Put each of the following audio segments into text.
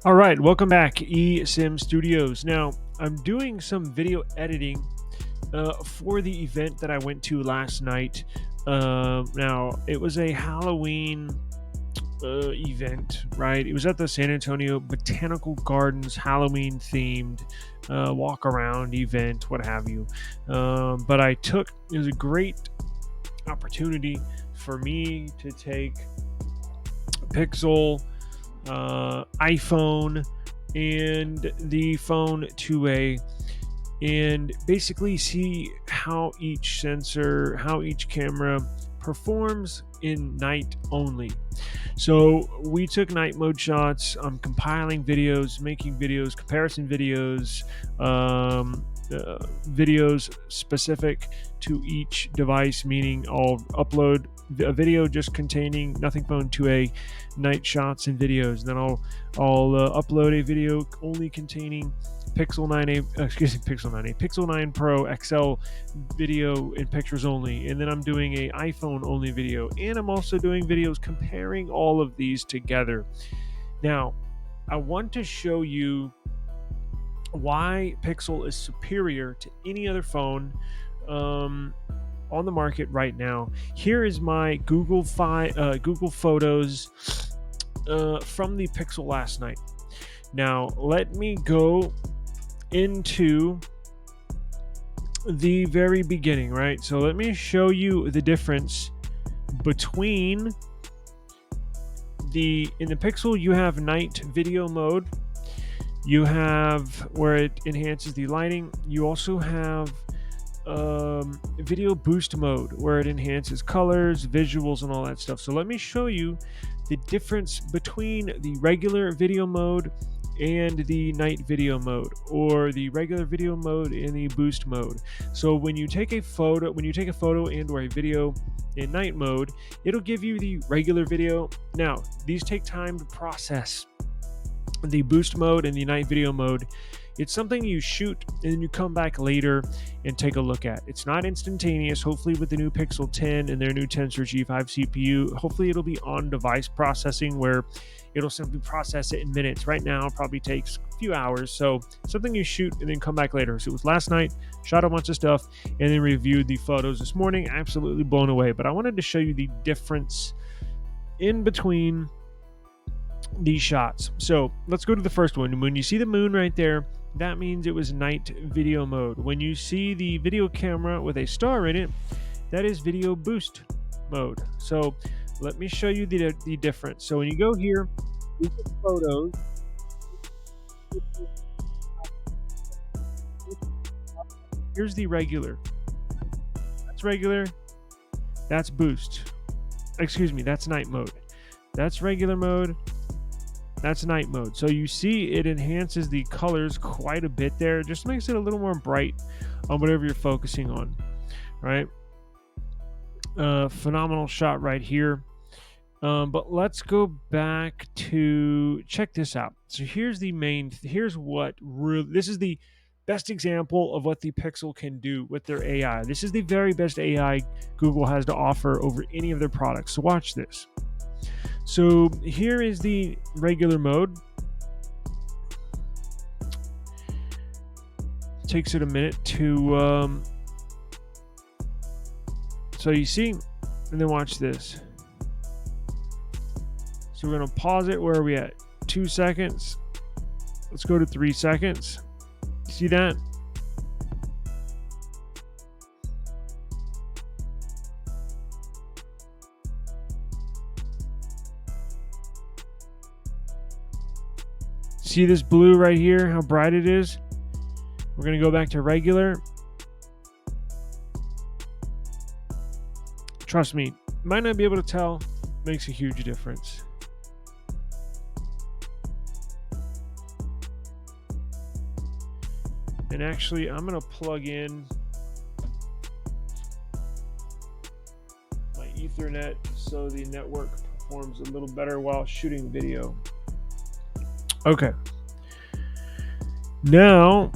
All right, welcome back, eSIM Studios. Now, I'm doing some video editing for the event that I went to last night. Now, it was a Halloween event, right? It was at the San Antonio Botanical Gardens Halloween themed walk around event, what have you. But it was a great opportunity for me to take Pixel, iPhone, and the phone 2A and basically see how each camera performs in night only. So we took night mode shots. I'm compiling videos, making videos, comparison videos, videos specific to each device, meaning I'll upload a video just containing Nothing Phone 2A night shots and videos. And then I'll upload a video only containing Pixel 9 Pro XL video and pictures only, and then I'm doing a iPhone only video, and I'm also doing videos comparing all of these together. Now, I want to show you why Pixel is superior to any other phone on the market right now. Here is my Google Photos from the Pixel last night. Now, let me go into the very beginning, right? So let me show you the difference between in the Pixel. You have night video mode. You have where it enhances the lighting. You also have video boost mode where it enhances colors, visuals, and all that stuff. So let me show you the difference between the regular video mode and the night video mode, or the regular video mode and the boost mode. So when you take a photo and or a video in night mode, it'll give you the regular video. Now, these take time to process. The boost mode and the night video mode, it's something you shoot and then you come back later and take a look at. It's not instantaneous. Hopefully with the new Pixel 10 and their new Tensor G5 CPU, hopefully it'll be on device processing where it'll simply process it in minutes. Right now it probably takes a few hours. So something you shoot and then come back later. So it was last night, shot a bunch of stuff, and then reviewed the photos this morning. Absolutely blown away. But I wanted to show you the difference in between these shots. So let's go to the first one. When you see the moon right there, that means it was night video mode. When you see the video camera with a star in it, that is video boost mode. So let me show you the difference. So when you go here, photos, here's the regular. That's regular. That's boost. Excuse me, that's night mode. That's regular mode. That's night mode. So you see it enhances the colors quite a bit there. Just makes it a little more bright on whatever you're focusing on, right? Phenomenal shot right here. But let's go back to check this out. So here's the this is the best example of what the Pixel can do with their AI. This is the very best AI Google has to offer over any of their products. So watch this. So here is the regular mode. Takes it a minute to so you see, and then watch this. So we're going to pause it. Where are we at? 2 seconds. Let's go to 3 seconds. See that? See this blue right here, how bright it is? We're going to go back to regular. Trust me, might not be able to tell, makes a huge difference. And actually, I'm going to plug in my Ethernet so the network performs a little better while shooting video. Okay. Now,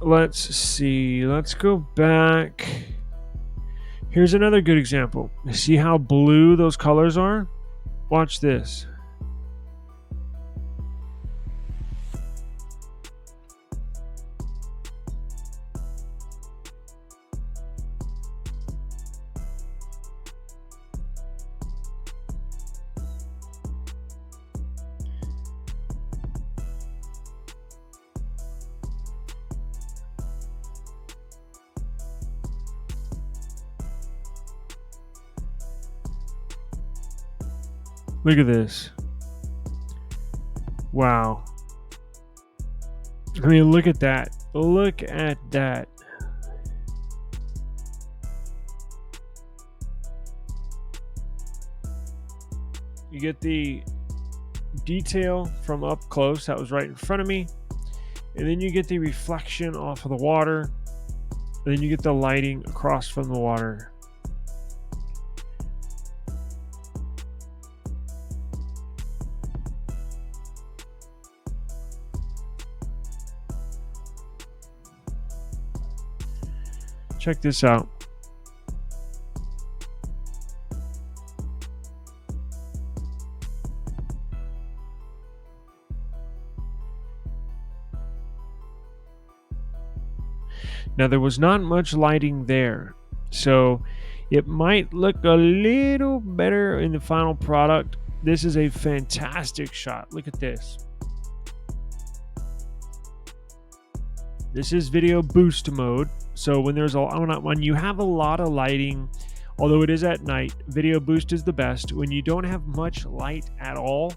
let's see. Let's go back. Here's another good example. See how blue those colors are? Watch this. Look at this. Wow. I mean, look at that. Look at that. You get the detail from up close. That was right in front of me. And then you get the reflection off of the water. And then you get the lighting across from the water. Check this out. Now, there was not much lighting there, so it might look a little better in the final product. This is a fantastic shot. Look at this. This is video boost mode. So when you have a lot of lighting, although it is at night, video boost is the best. When you don't have much light at all,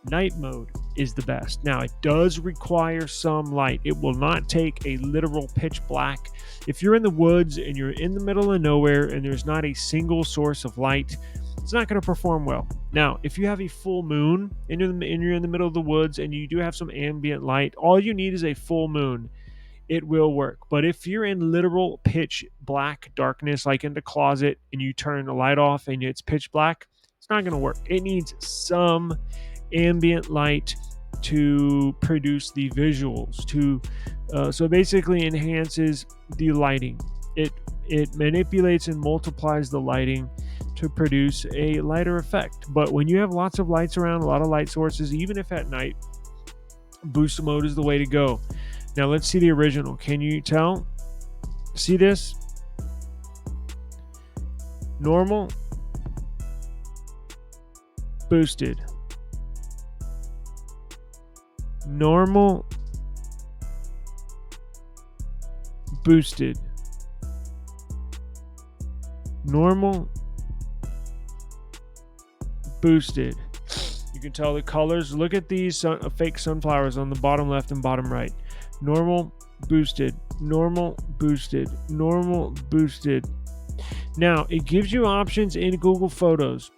night mode is the best. Now, it does require some light. It will not take a literal pitch black. If you're in the woods and you're in the middle of nowhere and there's not a single source of light, it's not going to perform well. Now, if you have a full moon and you're in the middle of the woods and you do have some ambient light, all you need is a full moon. It will work. But if you're in literal pitch black darkness, like in the closet, and you turn the light off and it's pitch black, it's not going to work. It needs some ambient light to produce the visuals, so basically enhances the lighting. It manipulates and multiplies the lighting to produce a lighter effect. But when you have lots of lights around, a lot of light sources, even if at night, boost mode is the way to go. Now let's see the original. Can you tell? See this? Normal, boosted. Normal, boosted. Normal, boosted. You can tell the colors. Look at these fake sunflowers on the bottom left and bottom right. Normal, boosted. Normal, boosted. Normal, boosted. Now, it gives you options in Google Photos.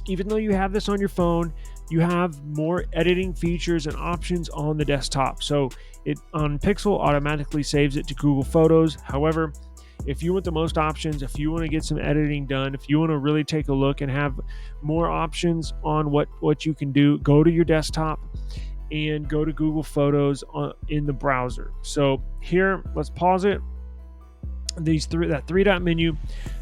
Even though you have this on your phone, you have more editing features and options on the desktop. So it on Pixel automatically saves it to Google Photos. However, if you want the most options, if you want to get some editing done, if you want to really take a look and have more options on what you can do, go to your desktop and go to Google Photos in the browser. So here, let's pause it. That three-dot menu,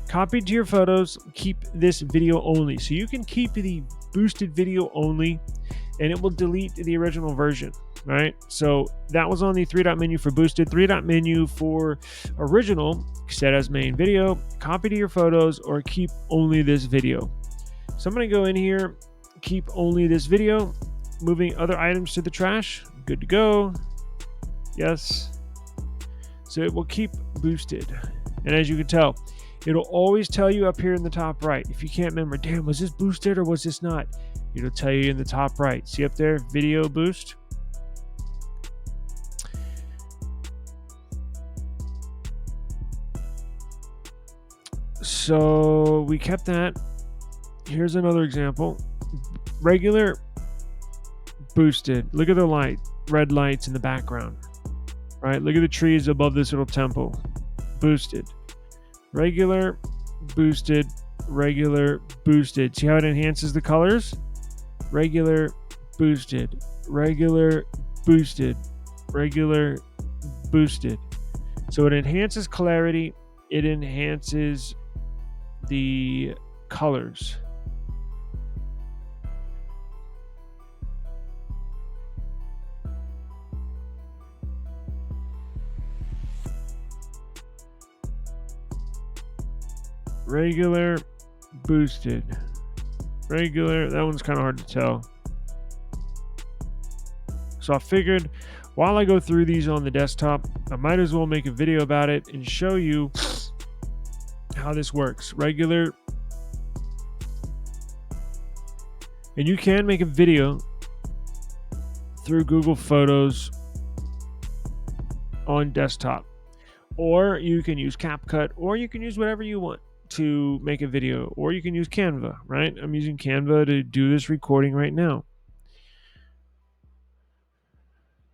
copy to your photos, keep this video only. So you can keep the boosted video only and it will delete the original version, right? So that was on the three-dot menu for boosted, three-dot menu for original, set as main video, copy to your photos, or keep only this video. So I'm going to go in here, keep only this video, moving other items to the trash. Good to go. Yes. So it will keep boosted. And as you can tell, it'll always tell you up here in the top right. If you can't remember, damn, was this boosted or was this not? It'll tell you in the top right. See up there, video boost. So we kept that. Here's another example. Regular, boosted. Look at the light, red lights in the background. Right? Look at the trees above this little temple. Boosted. Regular, boosted, regular, boosted. See how it enhances the colors? Regular, boosted, regular, boosted, regular, boosted. So it enhances clarity. It enhances the colors. Regular, boosted, regular. That one's kind of hard to tell. So I figured while I go through these on the desktop, I might as well make a video about it and show you how this works. Regular, And you can make a video through Google Photos on desktop, or you can use CapCut, or you can use whatever you want to make a video, or you can use Canva, right? I'm using Canva to do this recording right now.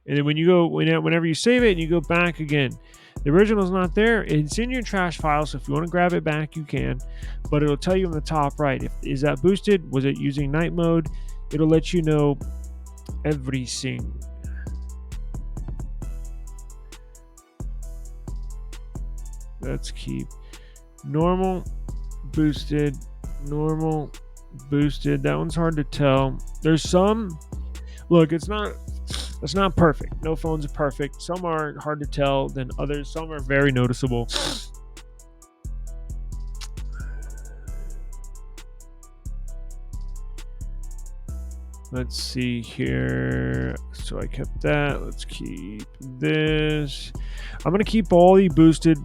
And then when you go, whenever you save it and you go back again, the original is not there. It's in your trash file, so if you want to grab it back, you can. But it'll tell you on the top right, is that boosted? Was it using night mode? It'll let you know everything. Let's keep normal, boosted, normal, boosted. That one's hard to tell. There's some, look, it's not perfect. No phones are perfect. Some are hard to tell than others. Some are very noticeable. Let's see here. So I kept that. Let's keep this. I'm going to keep all the boosted,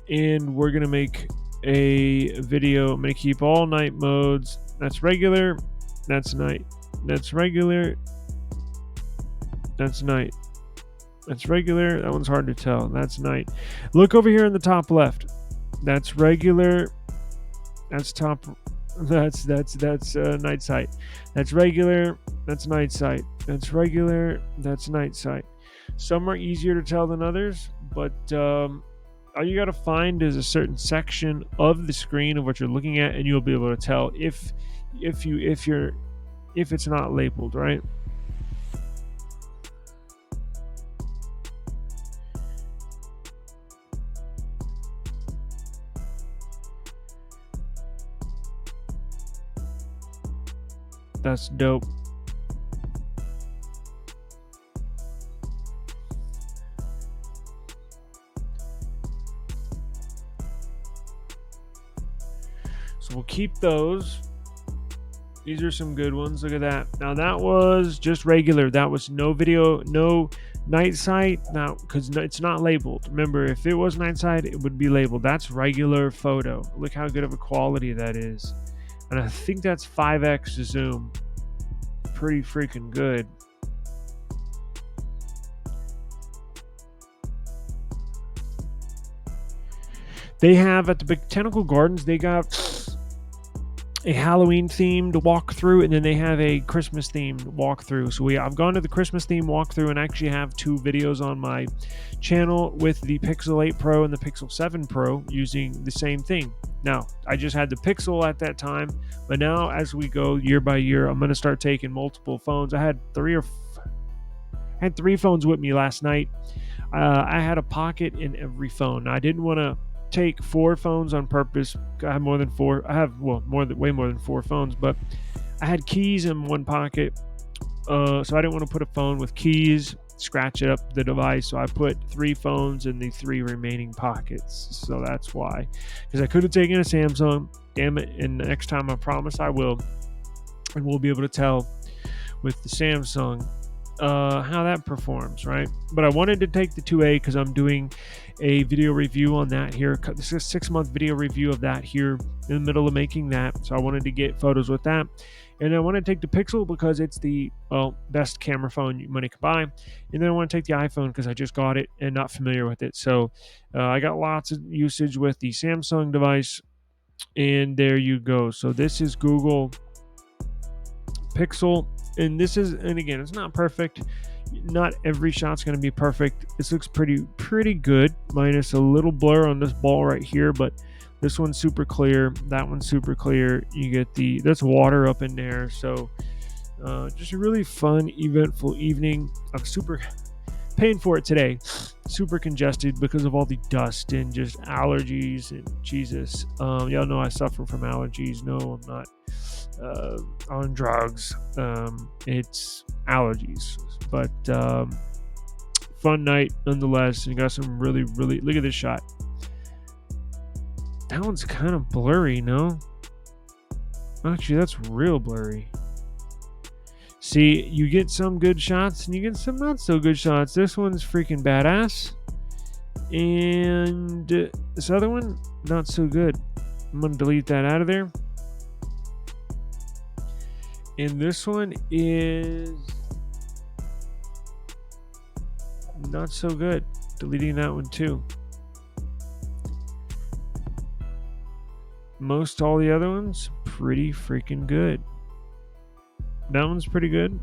and we're going to make a video. I'm going to keep all night modes. That's regular. That's night. That's regular. That's night. That's regular. That one's hard to tell. That's night. Look over here in the top left. That's regular. That's top. That's night sight. That's regular. That's night sight. That's regular. That's night sight. Some are easier to tell than others, but all you got to find is a certain section of the screen of what you're looking at, and you'll be able to tell if it's not labeled, right? That's dope. So we'll keep those. These are some good ones. Look at that. Now that was just regular. That was no video, no night sight. Now, because it's not labeled. Remember, if it was night sight, it would be labeled. That's regular photo. Look how good of a quality that is. And I think that's 5x zoom. Pretty freaking good. They have at the Botanical Gardens, they got a Halloween themed walkthrough, and then they have a Christmas themed walkthrough. So I've gone to the Christmas themed walkthrough and actually have 2 videos on my channel with the Pixel 8 Pro and the Pixel 7 Pro using the same thing. Now, I just had the Pixel at that time, but now as we go year by year, I'm going to start taking multiple phones. I had 3 phones with me last night. I had a pocket in every phone. Now, I didn't want to take 4 phones on purpose. I have more than 4. I have way more than 4 phones, but I had keys in one pocket, so I didn't want to put a phone with keys, scratch up the device. So I put 3 phones in the 3 remaining pockets. So that's why, because I could have taken a Samsung. Damn it! And next time I promise I will, and we'll be able to tell with the Samsung how that performs, right? But I wanted to take the 2A because I'm doing a video review on that here. This is a 6-month video review of that here in the middle of making that. So I wanted to get photos with that. And I want to take the Pixel because it's the best camera phone money could buy. And then I want to take the iPhone because I just got it and not familiar with it. So I got lots of usage with the Samsung device. And there you go. So this is Google Pixel. And this is, and again, it's not perfect. Not every shot's going to be perfect. This looks pretty good, minus a little blur on this ball right here, but this one's super clear. That one's super clear. You get there's water up in there. So just a really fun, eventful evening. I'm super paying for it today. Super congested because of all the dust and just allergies and Jesus. Y'all know I suffer from allergies. No, I'm not on drugs. It's allergies, but fun night nonetheless. And you got some really look at this shot. That one's kind of blurry, no? Actually, that's real blurry. See, you get some good shots and you get some not so good shots. This one's freaking badass, and this other one not so good. I'm gonna delete that out of there. And this one is not so good. Deleting that one too. Most all the other ones, pretty freaking good. That one's pretty good.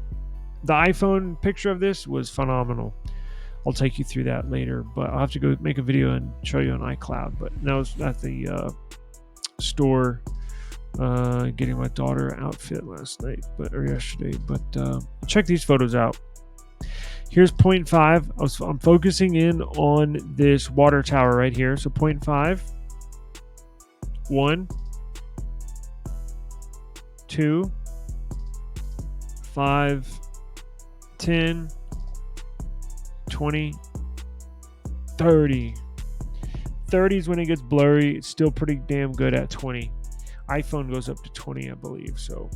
The iPhone picture of this was phenomenal. I'll take you through that later, but I'll have to go make a video and show you on iCloud. But that was at the store getting my daughter outfit last night, or yesterday. But check these photos out. Here's 0.5. I'm focusing in on this water tower right here. So 0.5, 1, 2, 5, 10, 20, 30. 30 is when it gets blurry. It's still pretty damn good at 20. iPhone goes up to 20, I believe. So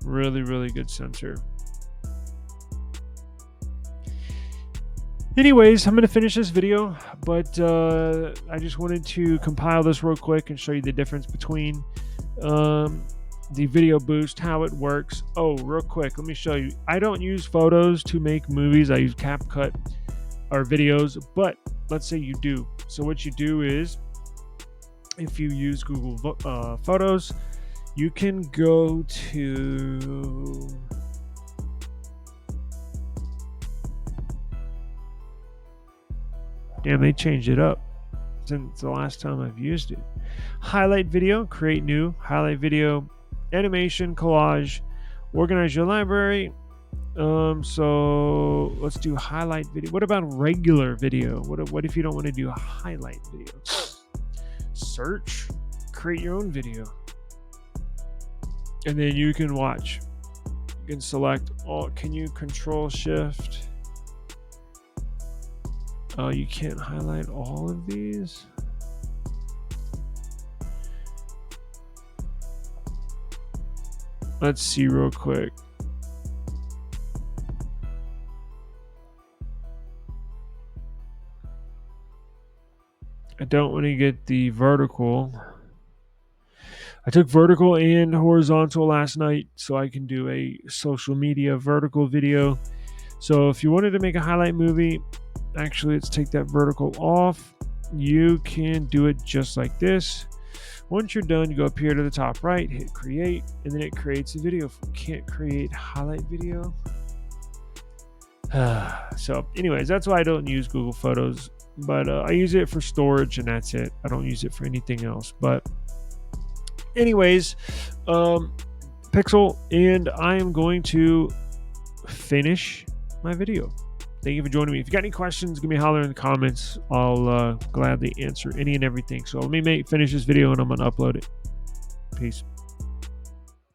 really, really good sensor. Anyways, I'm going to finish this video, but I just wanted to compile this real quick and show you the difference between the video boost, how it works. Oh, real quick, let me show you. I don't use photos to make movies. I use CapCut or videos, but let's say you do. So what you do is, if you use Google Photos, you can go to damn, they changed it up since the last time I've used it. Highlight video, create new, highlight video, animation, collage, organize your library. So let's do highlight video. What about regular video? What if you don't want to do a highlight video? Search, create your own video, and then you can watch. You can select all. Can you control shift? Oh, you can't highlight all of these. Let's see real quick. I don't want to get the vertical. I took vertical and horizontal last night so I can do a social media vertical video. So if you wanted to make a highlight movie, actually, let's take that vertical off. You can do it just like this. Once you're done, you go up here to the top right, hit create, and then it creates a video. If you can't create highlight video. So anyways, that's why I don't use Google Photos, but I use it for storage and that's it. I don't use it for anything else. But anyways, Pixel, and I am going to finish my video. Thank you for joining me. If you got any questions, give me a holler in the comments. I'll gladly answer any and everything. So let me finish this video and I'm going to upload it. Peace.